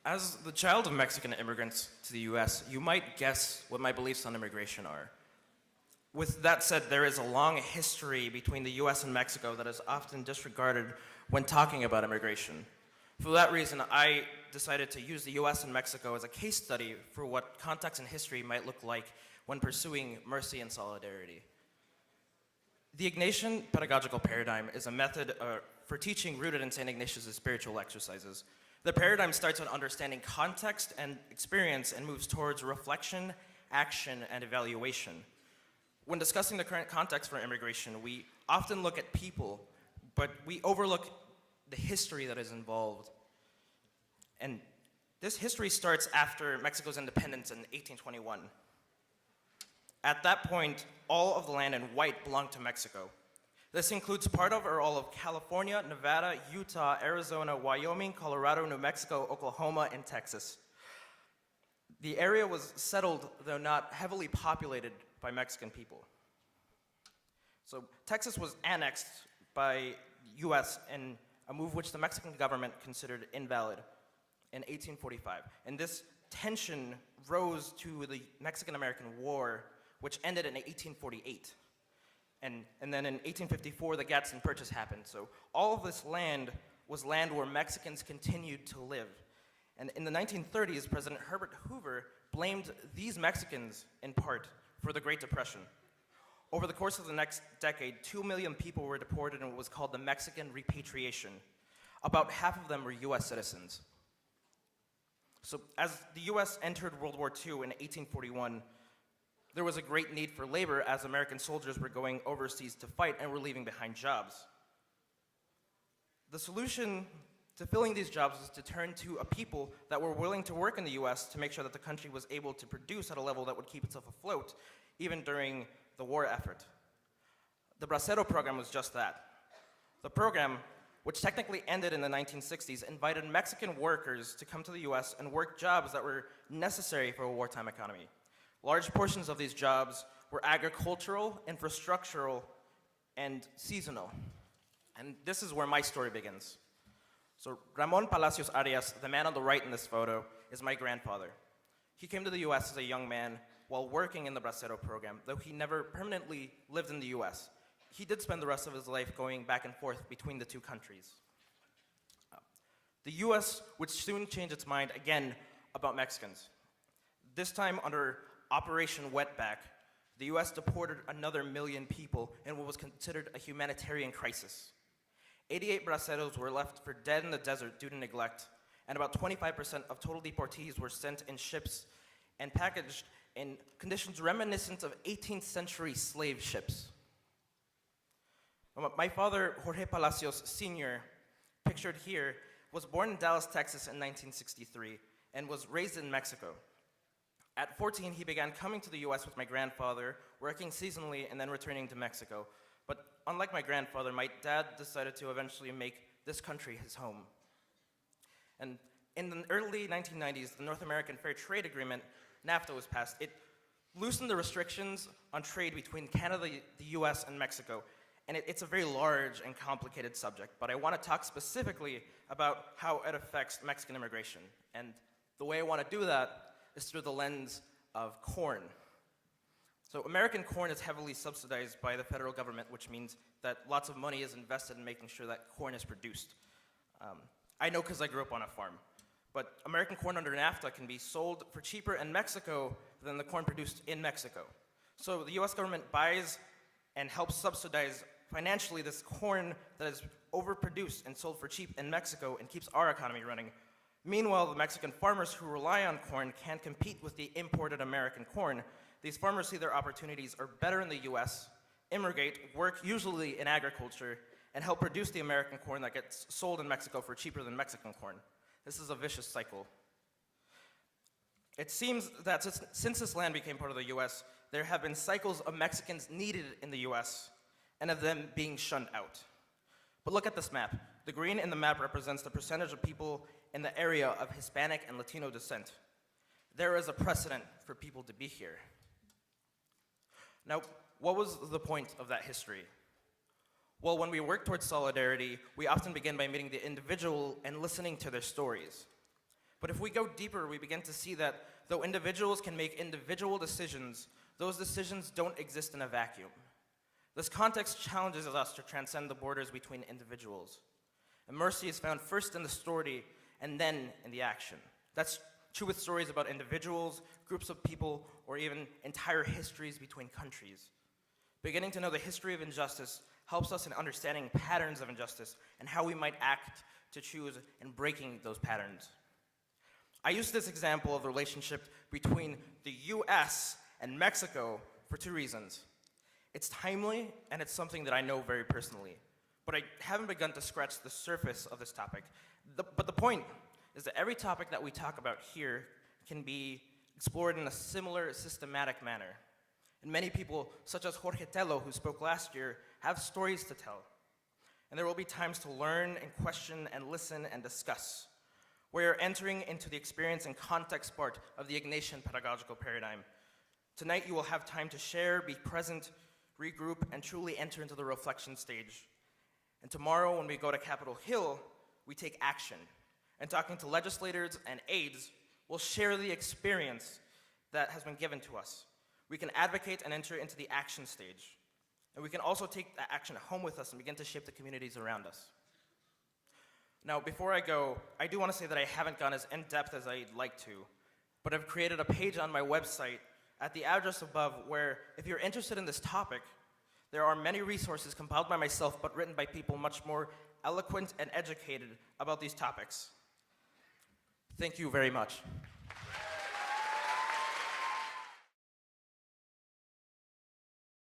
As the child of Mexican immigrants to the US, you might guess what my beliefs on immigration are. With that said, there is a long history between the US and Mexico that is often disregarded when talking about immigration. For that reason, I decided to use the US and Mexico as a case study for what context and history might look like when pursuing mercy and solidarity. The Ignatian pedagogical paradigm is a method for teaching rooted in St. Ignatius' spiritual exercises. The paradigm starts with understanding context and experience and moves towards reflection, action, and evaluation. When discussing the current context for immigration, we often look at people, but we overlook the history that is involved. And this history starts after Mexico's independence in 1821. At that point, all of the land in white belonged to Mexico. This includes part of or all of California, Nevada, Utah, Arizona, Wyoming, Colorado, New Mexico, Oklahoma, and Texas. The area was settled, though not heavily populated, by Mexican people. So Texas was annexed by US in a move which the Mexican government considered invalid in 1845. And this tension rose to the Mexican-American War, which ended in 1848. And then in 1854, the Gadsden Purchase happened. So all of this land was land where Mexicans continued to live. And in the 1930s, President Herbert Hoover blamed these Mexicans, in part, for the Great Depression. Over the course of the next decade, 2 million people were deported in what was called the Mexican repatriation. About half of them were US citizens. So as the US entered World War II in 1841, there was a great need for labor as American soldiers were going overseas to fight and were leaving behind jobs. The solution to filling these jobs was to turn to a people that were willing to work in the US to make sure that the country was able to produce at a level that would keep itself afloat, even during the war effort. The Bracero program was just that. The program, which technically ended in the 1960s, invited Mexican workers to come to the US and work jobs that were necessary for a wartime economy. Large portions of these jobs were agricultural, infrastructural, and seasonal. And this is where my story begins. So Ramon Palacios Arias, the man on the right in this photo, is my grandfather. He came to the US as a young man while working in the Bracero program, though he never permanently lived in the US. He did spend the rest of his life going back and forth between the two countries. The US would soon change its mind again about Mexicans. This time under Operation Wetback, the US deported another million people in what was considered a humanitarian crisis. 88 braceros were left for dead in the desert due to neglect, and about 25% of total deportees were sent in ships and packaged in conditions reminiscent of 18th century slave ships. My father, Jorge Palacios Sr., pictured here, was born in Dallas, Texas in 1963 and was raised in Mexico. At 14, he began coming to the US with my grandfather, working seasonally and then returning to Mexico. But unlike my grandfather, my dad decided to eventually make this country his home. And in the early 1990s, the North American Fair Trade Agreement, NAFTA, was passed. It loosened the restrictions on trade between Canada, the US, and Mexico. And it's a very large and complicated subject, but I want to talk specifically about how it affects Mexican immigration. And the way I want to do that is through the lens of corn. So American corn is heavily subsidized by the federal government, which means that lots of money is invested in making sure that corn is produced. I know because I grew up on a farm. But American corn under NAFTA can be sold for cheaper in Mexico than the corn produced in Mexico. So the US government buys and helps subsidize financially this corn that is overproduced and sold for cheap in Mexico and keeps our economy running. Meanwhile, the Mexican farmers who rely on corn can't compete with the imported American corn. These farmers see their opportunities are better in the US, immigrate, work usually in agriculture, and help produce the American corn that gets sold in Mexico for cheaper than Mexican corn. This is a vicious cycle. It seems that since this land became part of the US, there have been cycles of Mexicans needed in the US and of them being shunned out. But look at this map. The green in the map represents the percentage of people in the area of Hispanic and Latino descent. There is a precedent for people to be here. Now, what was the point of that history? Well, when we work towards solidarity, we often begin by meeting the individual and listening to their stories. But if we go deeper, we begin to see that though individuals can make individual decisions, those decisions don't exist in a vacuum. This context challenges us to transcend the borders between individuals. And mercy is found first in the story and then in the action. That's true with stories about individuals, groups of people, or even entire histories between countries. Beginning to know the history of injustice helps us in understanding patterns of injustice and how we might act to choose in breaking those patterns. I use this example of the relationship between the US and Mexico for two reasons. It's timely, and it's something that I know very personally. But I haven't begun to scratch the surface of this topic. But the point is that every topic that we talk about here can be explored in a similar systematic manner. And many people, such as Jorge Tello, who spoke last year, have stories to tell. And there will be times to learn and question and listen and discuss. We are entering into the experience and context part of the Ignatian pedagogical paradigm. Tonight you will have time to share, be present, regroup, and truly enter into the reflection stage. And tomorrow, when we go to Capitol Hill, we take action. And talking to legislators and aides, we'll share the experience that has been given to us. We can advocate and enter into the action stage. And we can also take that action home with us and begin to shape the communities around us. Now, before I go, I do want to say that I haven't gone as in-depth as I'd like to, but I've created a page on my website at the address above where, if you're interested in this topic, there are many resources compiled by myself but written by people much more eloquent and educated about these topics. Thank you very much.